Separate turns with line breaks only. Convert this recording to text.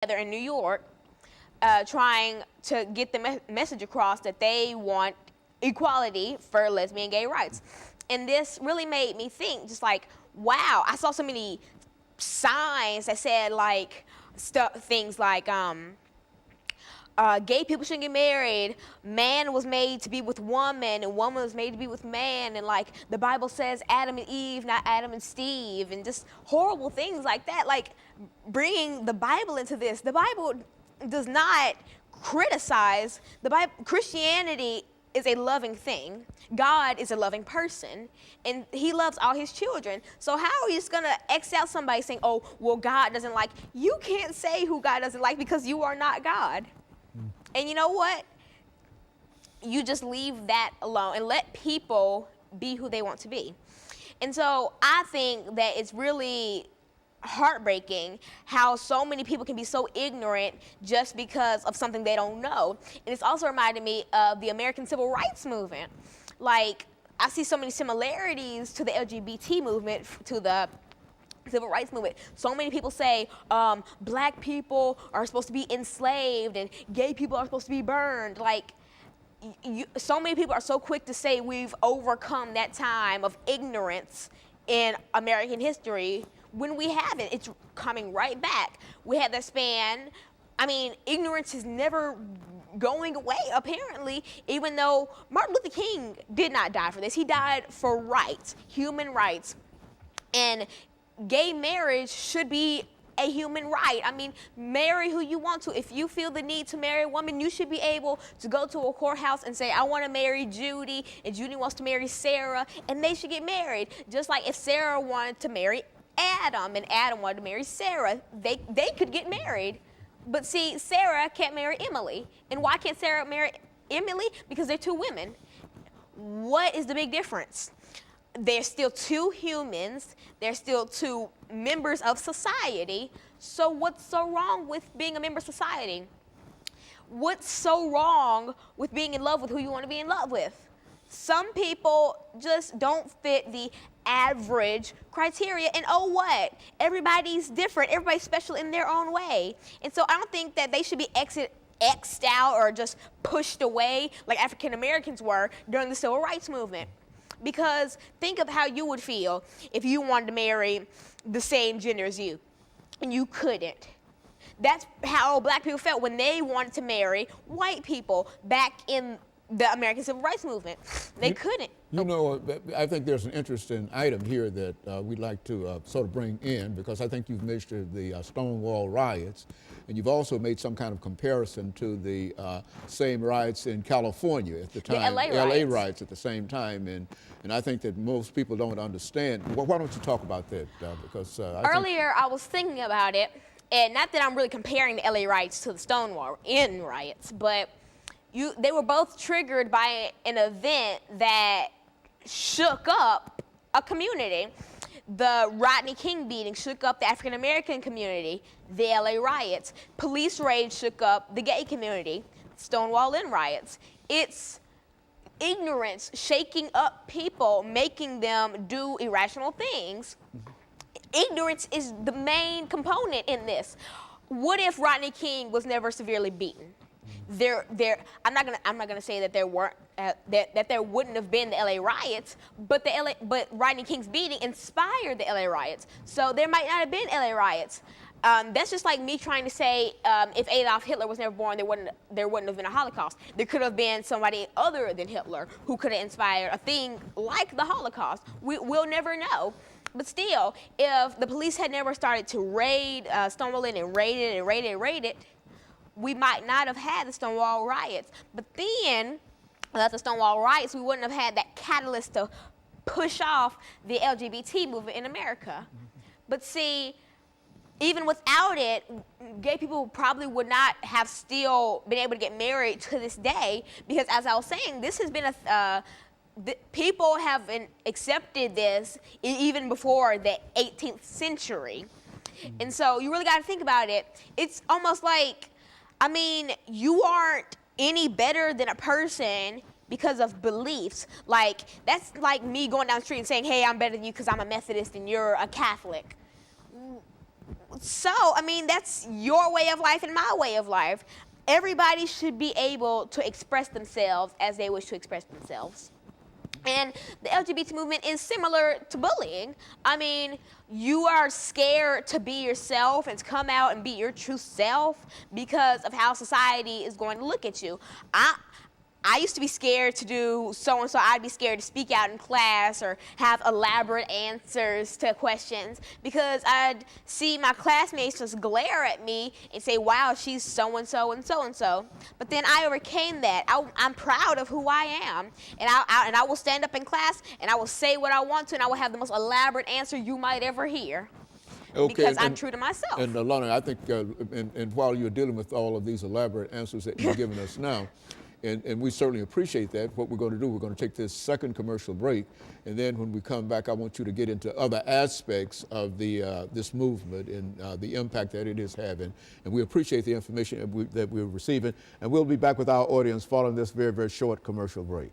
together in New York, trying to get the message across that they want equality for lesbian gay rights. And this really made me think, just like, wow, I saw so many signs that said like things like gay people shouldn't get married, man was made to be with woman, and woman was made to be with man, and like the Bible says Adam and Eve, not Adam and Steve, and just horrible things like that. Like bringing the Bible into this. The Bible does not criticize. The Bible, Christianity is a loving thing. God is a loving person, and he loves all his children. So how are you just gonna X out somebody saying, oh, well, God doesn't like? You can't say who God doesn't like because you are not God. And you know what? You just leave that alone and let people be who they want to be. And so I think that it's really heartbreaking how so many people can be so ignorant just because of something they don't know. And it's also reminded me of the American Civil Rights Movement. Like, I see so many similarities to the LGBT movement, to the Civil Rights Movement. So many people say black people are supposed to be enslaved and gay people are supposed to be burned. Like, so many people are so quick to say we've overcome that time of ignorance in American history when we haven't. It's coming right back. We had that span. I mean, ignorance is never going away, apparently, even though Martin Luther King did not die for this. He died for rights, human rights. And gay marriage should be a human right. I mean, marry who you want to. If you feel the need to marry a woman, you should be able to go to a courthouse and say, I want to marry Judy, and Judy wants to marry Sarah, and they should get married. Just like if Sarah wanted to marry Adam, and Adam wanted to marry Sarah, they could get married. But see, Sarah can't marry Emily. And why can't Sarah marry Emily? Because they're two women. What is the big difference? They're still two humans. They're still two members of society. So what's so wrong with being a member of society? What's so wrong with being in love with who you want to be in love with? Some people just don't fit the average criteria, and oh what? Everybody's different. Everybody's special in their own way. And so I don't think that they should be X'd out or just pushed away like African Americans were during the Civil Rights Movement. Because think of how you would feel if you wanted to marry the same gender as you, and you couldn't. That's how black people felt when they wanted to marry white people back in the American Civil Rights Movement. They couldn't.
You know, I think there's an interesting item here that we'd like to sort of bring in, because I think you've mentioned the Stonewall riots, and you've also made some kind of comparison to the same riots in California at the time,
the LA
riots at the same time, and I think that most people don't understand. Well, why don't you talk about that? Because
earlier I was thinking about it, and not that I'm really comparing the LA riots to the Stonewall riots, but they were both triggered by an event that shook up a community. The Rodney King beating shook up the African American community. The LA riots. Police raids shook up the gay community. Stonewall riots. It's ignorance shaking up people, making them do irrational things. Ignorance is the main component in this. What if Rodney King was never severely beaten? I'm not gonna say that there weren't that there wouldn't have been the LA riots, but Rodney King's beating inspired the LA riots. So there might not have been LA riots. That's just like me trying to say if Adolf Hitler was never born, there wouldn't have been a Holocaust. There could have been somebody other than Hitler who could have inspired a thing like the Holocaust. We'll never know. But still, if the police had never started to raid Stonewall and raid it, we might not have had the Stonewall riots. But then, without the Stonewall riots, we wouldn't have had that catalyst to push off the LGBT movement in America. But see, even without it, gay people probably would not have still been able to get married to this day, because as I was saying, this has been people have accepted this even before the 18th century. And so you really got to think about it. It's almost like, I mean, you aren't any better than a person because of beliefs. Like, that's like me going down the street and saying, hey, I'm better than you because I'm a Methodist and you're a Catholic. So, I mean, that's your way of life and my way of life. Everybody should be able to express themselves as they wish to express themselves. And the LGBT movement is similar to bullying. I mean, you are scared to be yourself and to come out and be your true self because of how society is going to look at you. I used to be scared to do so-and-so. I'd be scared to speak out in class or have elaborate answers to questions because I'd see my classmates just glare at me and say, wow, she's so-and-so and so-and-so. But then I overcame that. I'm proud of who I am. And I will stand up in class and I will say what I want to and I will have the most elaborate answer you might ever hear.
Okay,
because I'm true to myself.
And Alana, I think, and while you're dealing with all of these elaborate answers that you're giving us now, and we certainly appreciate that. What we're going to do, we're going to take this second commercial break, and then when we come back, I want you to get into other aspects of this movement and the impact that it is having. And we appreciate the information that we're receiving, and we'll be back with our audience following this very, very short commercial break.